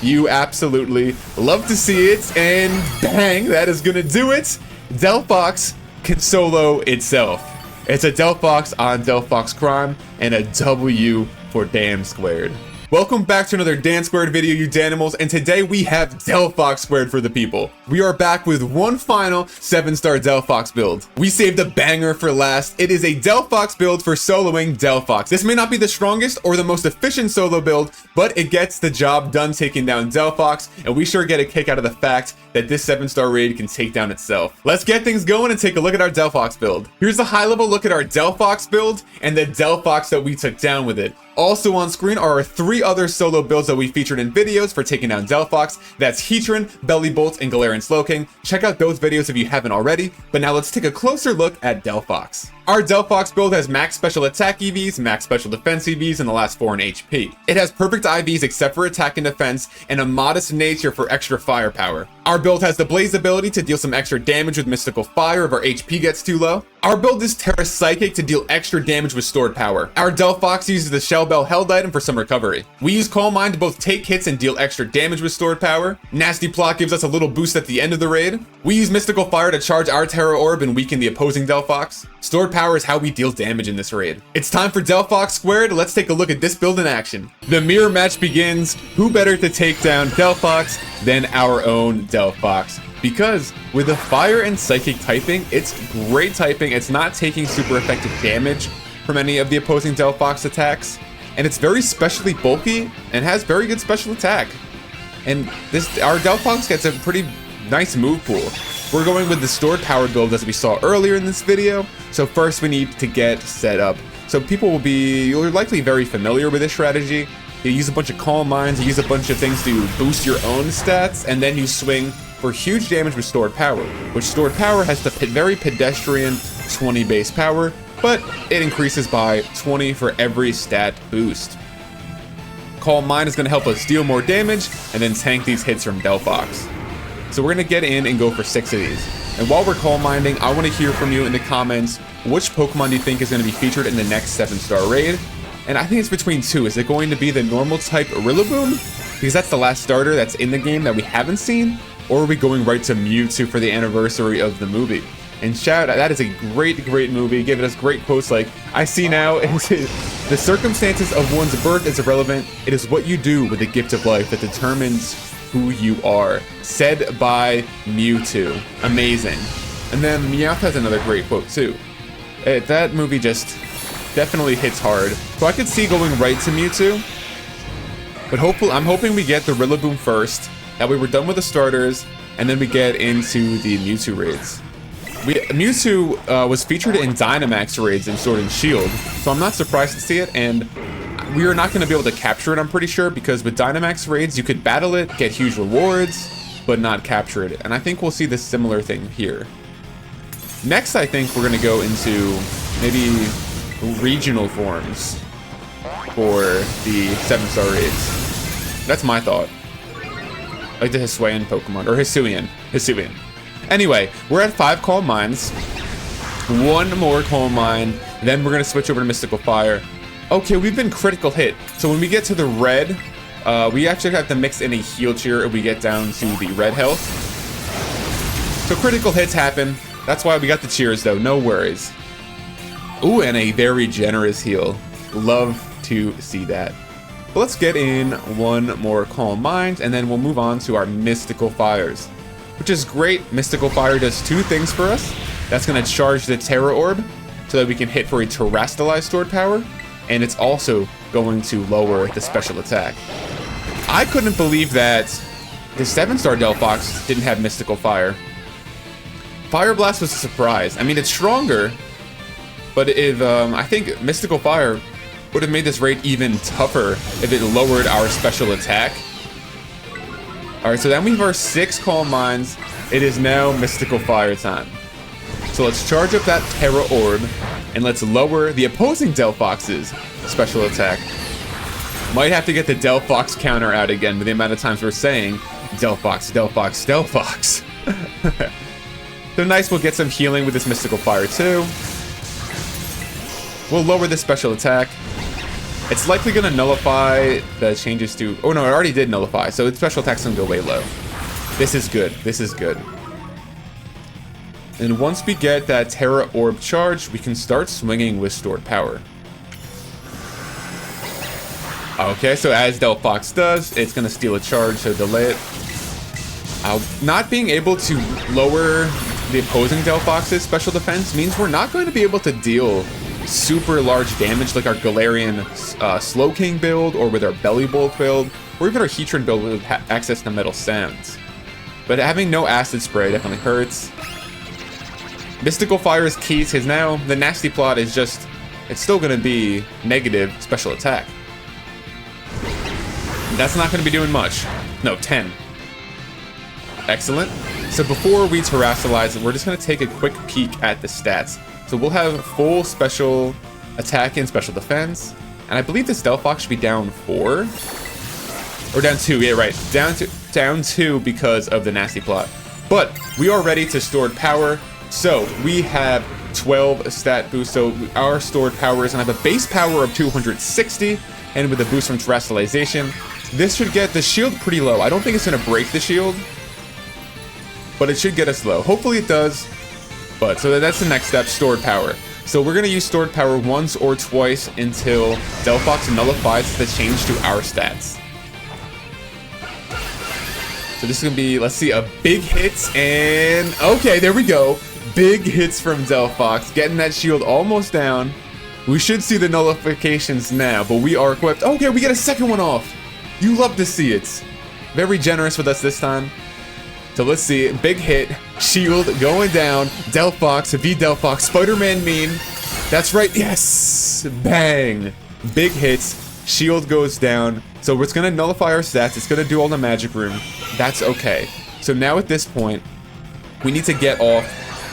You absolutely love to see it, and bang, that is gonna do it. Delphox can solo itself. It's a Delphox on Delphox Crime, and a W for DanSquared. Welcome back to another DanSquared video, you Danimals, and today we have DelphoxSquared for the people. We are back with one final 7-star Delphox build. We saved a banger for last. It is a Delphox build for soloing Delphox. This may not be the strongest or the most efficient solo build, but it gets the job done taking down Delphox, and we sure get a kick out of the fact that this 7-star raid can take down itself. Let's get things going and take a look at our Delphox build. Here's a high-level look at our Delphox build and the Delphox that we took down with it. Also on screen are our 3 other solo builds that we featured in videos for taking down Delphox. That's Heatran, Bellybolt, and Galarian Slowking. Check out those videos if you haven't already, but now let's take a closer look at Delphox. Our Delphox build has max special attack EVs, max special defense EVs, and the last 4 in HP. It has perfect IVs except for attack and defense, and a modest nature for extra firepower. Our build has the Blaze ability to deal some extra damage with Mystical Fire if our HP gets too low. Our build is Tera Psychic to deal extra damage with stored power. Our Delphox uses the Shell Bell held item for some recovery. We use Calm Mind to both take hits and deal extra damage with stored power. Nasty Plot gives us a little boost at the end of the raid. We use Mystical Fire to charge our Tera Orb and weaken the opposing Delphox. Stored power is how we deal damage in this raid. It's time for DelphoxSquared. Let's take a look at this build in action. The mirror match begins. Who better to take down Delphox than our own Delphox? Because with the fire and psychic typing, it's great typing. It's not taking super effective damage from any of the opposing Delphox attacks. And it's very specially bulky and has very good special attack. And our Delphox gets a pretty nice move pool. We're going with the stored power build as we saw earlier in this video. So first we need to get set up. So you're likely very familiar with this strategy. You use a bunch of Calm Minds, you use a bunch of things to boost your own stats, and then you swing for huge damage with stored power, which stored power has the very pedestrian 20 base power, but it increases by 20 for every stat boost. Calm Mind is going to help us deal more damage and then tank these hits from Delphox. So we're going to get in and go for 6 of these. And while we're Calm Minding, I want to hear from you in the comments, which Pokemon do you think is going to be featured in the next 7-star raid? And I think it's between 2. Is it going to be the normal type Rillaboom? Because that's the last starter that's in the game that we haven't seen. Or are we going right to Mewtwo for the anniversary of the movie? And that is a great movie, giving us great quotes like, I see now, the circumstances of one's birth is irrelevant. It is what you do with the gift of life that determines who you are. Said by Mewtwo. Amazing. And then Meowth has another great quote too. That movie just definitely hits hard. So I could see going right to Mewtwo. But I'm hoping we get the Rillaboom first. That way we're done with the starters, and then we get into the Mewtwo raids. Mewtwo was featured in Dynamax raids in Sword and Shield, so I'm not surprised to see it, and we are not going to be able to capture it, I'm pretty sure, because with Dynamax raids, you could battle it, get huge rewards, but not capture it. And I think we'll see this similar thing here. Next, I think we're going to go into maybe regional forms for the 7-star raids. That's my thought. Like the Hisuian Pokemon, or Hisuian. Anyway, we're at 5 Calm Minds. 1 more Calm Mind, then we're gonna switch over to Mystical Fire. Okay, we've been critical hit. So when we get to the red, we actually have to mix in a heal cheer if we get down to the red health. So critical hits happen. That's why we got the cheers though, no worries. Ooh, and a very generous heal. Love to see that. But let's get in 1 more Calm Mind, and then we'll move on to our Mystical Fires, which is great. Mystical Fire does 2 things for us. That's going to charge the Tera Orb so that we can hit for a Terastallized stored power, and it's also going to lower the special attack. I couldn't believe that the 7-star Delphox didn't have Mystical Fire. Fire Blast was a surprise. I mean, it's stronger, but I think Mystical Fire would have made this raid even tougher if it lowered our special attack. Alright, so then we have our 6 Calm Minds. It is now Mystical Fire time. So let's charge up that Tera Orb, and let's lower the opposing Delphox's special attack. Might have to get the Delphox counter out again with the amount of times we're saying Delphox, Delphox, Delphox. So nice, we'll get some healing with this Mystical Fire too. We'll lower the special attack. It's likely going to nullify the changes to... Oh, no, it already did nullify. So its special attack's going to go way low. This is good. This is good. And once we get that Terra Orb charge, we can start swinging with stored power. Okay, so as Delphox does, it's going to steal a charge, so delay it. Not being able to lower the opposing Delphox's special defense means we're not going to be able to deal super large damage like our Galarian Slow King build, or with our Belly Bolt build, or even our Heatran build with access to Metal Sands. But having no Acid Spray definitely hurts. Mystical Fire is key, because now the Nasty Plot is just... It's still going to be negative special attack. That's not going to be doing much. No, 10. Excellent. So before we Terrasilize, we're just going to take a quick peek at the stats. So we'll have full special attack and special defense. And I believe this Delphox should be down 4. Or down 2, yeah, right. Down 2 because of the Nasty Plot. But we are ready to stored power. So we have 12 stat boosts. So our stored power is going to have a base power of 260. And with a boost from Terrasalization, this should get the shield pretty low. I don't think it's going to break the shield, but it should get us low. Hopefully it does. But so that's the next step, stored power. So we're going to use stored power once or twice until Delphox nullifies the change to our stats. So this is going to be, let's see, a big hit, and okay, there we go. Big hits from Delphox, getting that shield almost down. We should see the nullifications now, but we are equipped. Okay, we get a second one off. You love to see it. Very generous with us this time. So let's see, big hit, shield going down, Delphox, V-Delphox, Spider-Man meme. That's right, yes! Bang! Big hits, shield goes down. So it's gonna nullify our stats, it's gonna do all the magic room. That's okay. So now at this point, we need to get off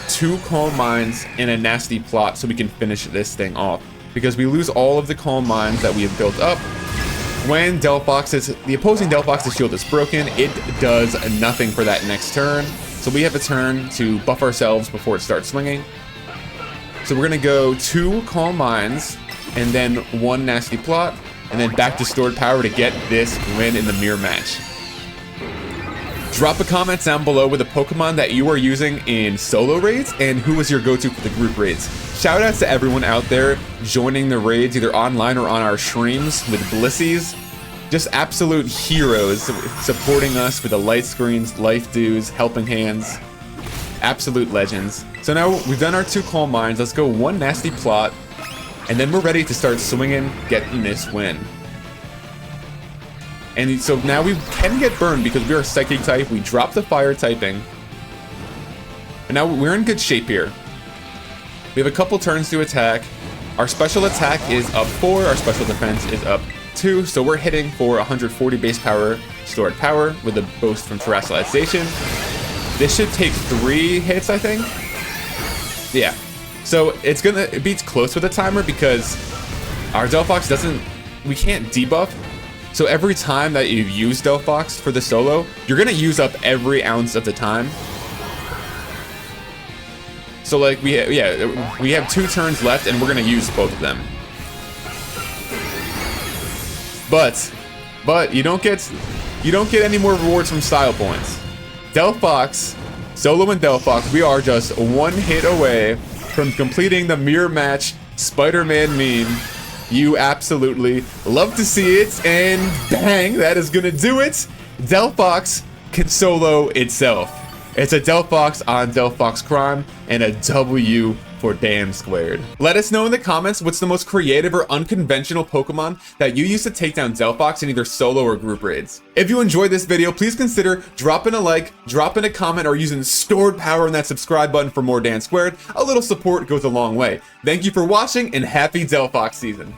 2 Calm Minds and a Nasty Plot so we can finish this thing off. Because we lose all of the Calm Minds that we have built up. When the opposing Delphox's shield is broken, it does nothing for that next turn. So we have a turn to buff ourselves before it starts swinging. So we're going to go 2 Calm Minds, and then 1 Nasty Plot, and then back to stored power to get this win in the mirror match. Drop a comment down below with a Pokemon that you are using in solo raids, and who was your go-to for the group raids. Shout outs to everyone out there joining the raids, either online or on our streams with Blissies. Just absolute heroes supporting us with the light screens, life dues, helping hands. Absolute legends. So now we've done our 2 Calm Minds. Let's go 1 Nasty Plot, and then we're ready to start swinging, getting this win. And so now we can get burned because we are Psychic type. We drop the Fire typing. And now we're in good shape here. We have a couple turns to attack. Our special attack is up 4. Our special defense is up 2. So we're hitting for 140 base power, stored power with a boost from Terrasalization. This should take 3 hits, I think. Yeah. So it's gonna be close with a timer because our Delphox doesn't... We can't debuff. So every time that you use Delphox for the solo, you're gonna use up every ounce of the time. So like we have 2 turns left, and we're gonna use both of them. But you don't get any more rewards from style points. Delphox, Solo and Delphox, we are just 1 hit away from completing the mirror match Spider-Man meme. You absolutely love to see it, and bang, that is gonna do it. Delphox can solo itself. It's a Delphox on Delphox Crime, and a W for DanSquared. Let us know in the comments what's the most creative or unconventional Pokemon that you use to take down Delphox in either solo or group raids. If you enjoyed this video, please consider dropping a like, dropping a comment, or using stored power on that subscribe button for more DanSquared. A little support goes a long way. Thank you for watching, and happy Delphox season.